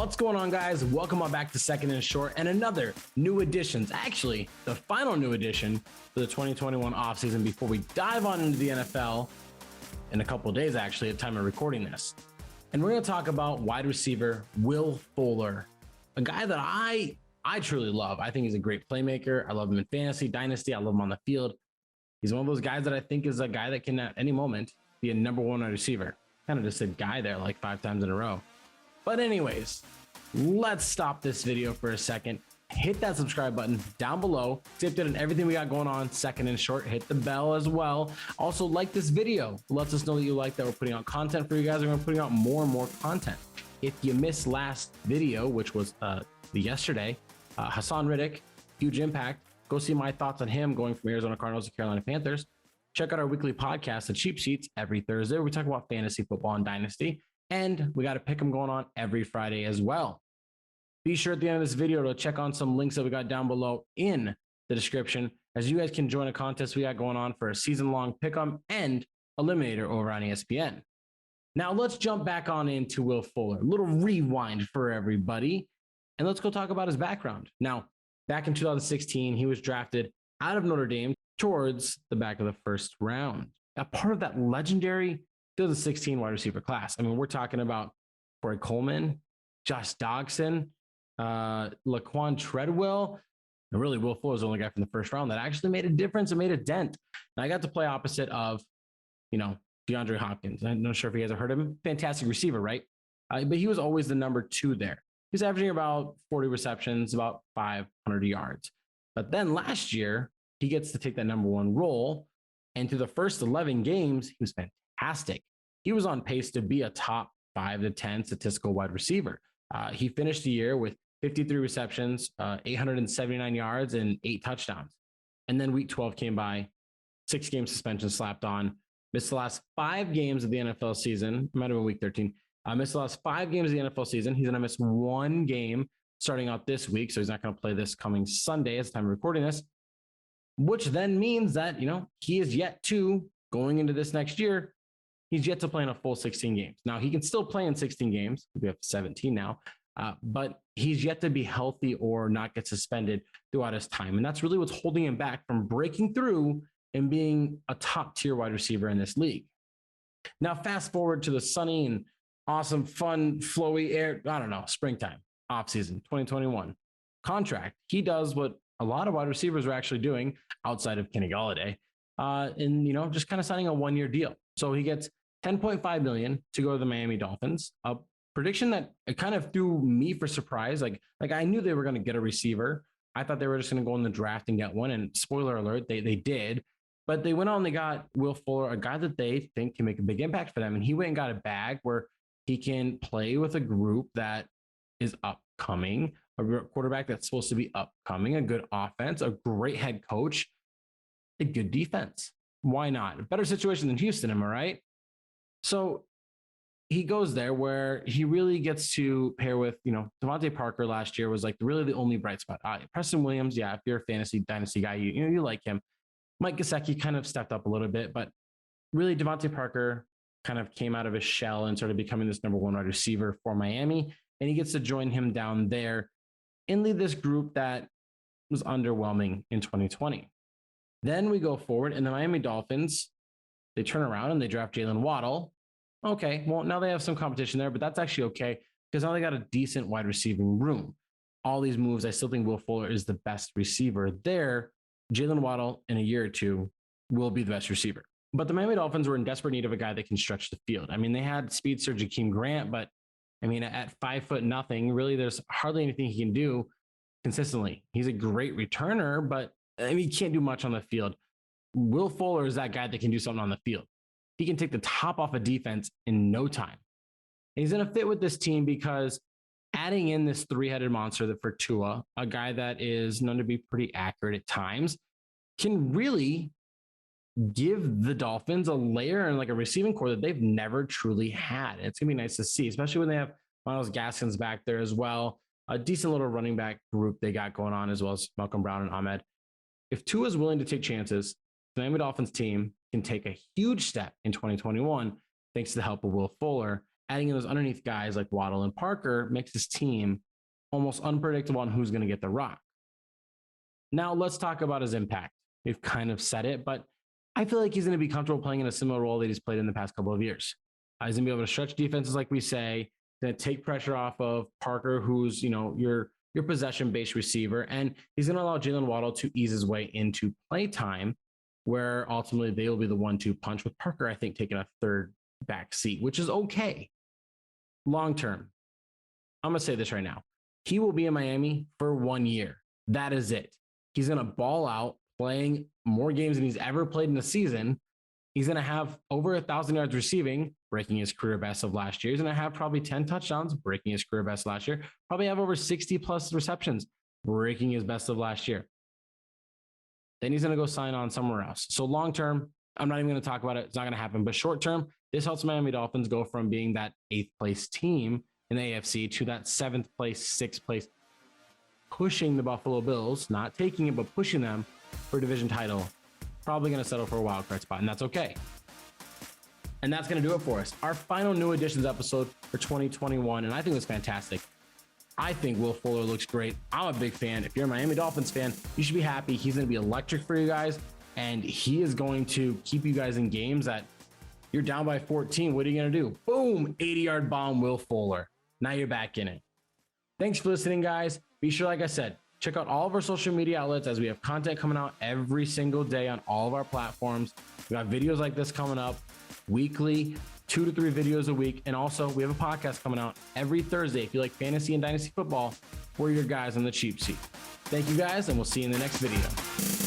What's going on, guys? Welcome on back to Second and Short and another new additions. Actually, the final new addition for the 2021 offseason before we dive on into the NFL in a couple of days, actually, at the time of recording this. And we're going to talk about wide receiver Will Fuller, a guy that I truly love. I think he's a great playmaker. I love him in fantasy, dynasty. I love him on the field. He's one of those guys that I think is a guy that can at any moment be a number one wide receiver. Kind of just said guy there like 5 times in a row. But anyways, let's stop this video for a second. Hit that subscribe button down below. Tipped it on everything we got going on, Second and Short. Hit the bell as well. Also, like this video. It lets us know that you like that we're putting out content for you guys. We're going to be putting out more and more content. If you missed last video, which was yesterday, Hassan Riddick, huge impact. Go see my thoughts on him going from Arizona Cardinals to Carolina Panthers. Check out our weekly podcast, The Cheap Sheets, every Thursday. We talk about fantasy football and dynasty. And we got a pick 'em going on every Friday as well. Be sure at the end of this video to check on some links that we got down below in the description, as you guys can join a contest we got going on for a season-long pick 'em and eliminator over on ESPN. Now let's jump back on into Will Fuller. A little rewind for everybody. And let's go talk about his background. Now, back in 2016, he was drafted out of Notre Dame towards the back of the first round. A part of that legendary 2016 wide receiver class. I mean, we're talking about Corey Coleman, Josh Dodson, Laquan Treadwell, and really Will Fuller was the only guy from the first round that actually made a difference and made a dent. And I got to play opposite of, DeAndre Hopkins. I'm not sure if you guys have heard of him. Fantastic receiver, right? But he was always the number 2 there. He's averaging about 40 receptions, about 500 yards. But then last year, he gets to take that number 1 role. And through the first 11 games, he was fantastic. He was on pace to be a top 5 to 10 statistical wide receiver. He finished the year with 53 receptions, 879 yards, and 8 touchdowns. And then week 12 came by, 6-game suspension slapped on, missed the last 5 games of the NFL season. Might have been week 13. Missed the last 5 games of the NFL season. He's going to miss 1 game starting out this week. So he's not going to play this coming Sunday at the time of recording this, which then means that, he is yet to, going into this next year, he's yet to play in a full 16 games. Now, he can still play in 16 games. We have 17 now, but he's yet to be healthy or not get suspended throughout his time. And that's really what's holding him back from breaking through and being a top-tier wide receiver in this league. Now, fast forward to the sunny and awesome, fun, flowy springtime, offseason, 2021. Contract. He does what a lot of wide receivers are actually doing outside of Kenny Golladay, just kind of signing a 1-year deal. So he gets $10.5 million to go to the Miami Dolphins. A prediction that it kind of threw me for surprise. Like I knew they were going to get a receiver. I thought they were just going to go in the draft and get one. And spoiler alert, they did. But they went on and they got Will Fuller, a guy that they think can make a big impact for them. And he went and got a bag where he can play with a group that is upcoming, a quarterback that's supposed to be upcoming, a good offense, a great head coach, a good defense. Why not? A better situation than Houston, am I right? So he goes there where he really gets to pair with, Devontae Parker last year was like really the only bright spot. Preston Williams, yeah, if you're a fantasy dynasty guy, you like him. Mike Gesicki kind of stepped up a little bit, but really Devontae Parker kind of came out of his shell and started becoming this number 1 wide receiver for Miami. And he gets to join him down there and lead this group that was underwhelming in 2020. Then we go forward and the Miami Dolphins, they turn around and they draft Jalen Waddle. Okay, well, now they have some competition there, but that's actually okay because now they got a decent wide receiving room. All these moves, I still think Will Fuller is the best receiver there. Jalen Waddle in a year or 2 will be the best receiver. But the Miami Dolphins were in desperate need of a guy that can stretch the field. I mean, they had speedster Jakeem Grant, but at 5'0", really, there's hardly anything he can do consistently. He's a great returner, but he can't do much on the field. Will Fuller is that guy that can do something on the field. He can take the top off a defense in no time. And he's going to fit with this team because adding in this 3-headed monster for Tua, a guy that is known to be pretty accurate at times, can really give the Dolphins a layer and like a receiving core that they've never truly had. It's going to be nice to see, especially when they have Myles Gaskins back there as well. A decent little running back group they got going on, as well as Malcolm Brown and Ahmed. If Tua is willing to take chances, the Miami Dolphins team can take a huge step in 2021 thanks to the help of Will Fuller adding in those underneath guys like Waddle and Parker makes his team almost unpredictable on who's going to get the rock. Now let's talk about his impact. We've kind of said it, but I feel like he's going to be comfortable playing in a similar role that he's played in the past couple of years. He's going to be able to stretch defenses, like we say, going to take pressure off of Parker, who's, your possession-based receiver, and he's going to allow Jalen Waddle to ease his way into play time, where ultimately they will be the 1-2 punch with Parker, I think, taking a third back seat, which is okay. Long term, I'm going to say this right now. He will be in Miami for 1 year. That is it. He's going to ball out, playing more games than he's ever played in a season. He's going to have over 1,000 yards receiving, breaking his career best of last year. He's going to have probably 10 touchdowns, breaking his career best last year. Probably have over 60 plus receptions, breaking his best of last year. Then he's going to go sign on somewhere else. So long term, I'm not even going to talk about it. It's not going to happen. But short term, this helps Miami Dolphins go from being that 8th place team in the AFC to that 7th place, 6th place, pushing the Buffalo Bills, not taking it, but pushing them for a division title. Probably going to settle for a wild card spot, and that's okay. And that's going to do it for us. Our final new additions episode for 2021, and I think it was fantastic. I think Will Fuller looks great. I'm a big fan. If you're a Miami Dolphins fan, you should be happy. He's going to be electric for you guys, and he is going to keep you guys in games that you're down by 14. What are you going to do? Boom, 80-yard bomb, Will Fuller. Now you're back in it. Thanks for listening, guys. Be sure, like I said, check out all of our social media outlets as we have content coming out every single day on all of our platforms. We got videos like this coming up weekly, 2 to 3 videos a week. And also we have a podcast coming out every Thursday. If you like fantasy and dynasty football, we're your guys on the cheap seat. Thank you guys, and we'll see you in the next video.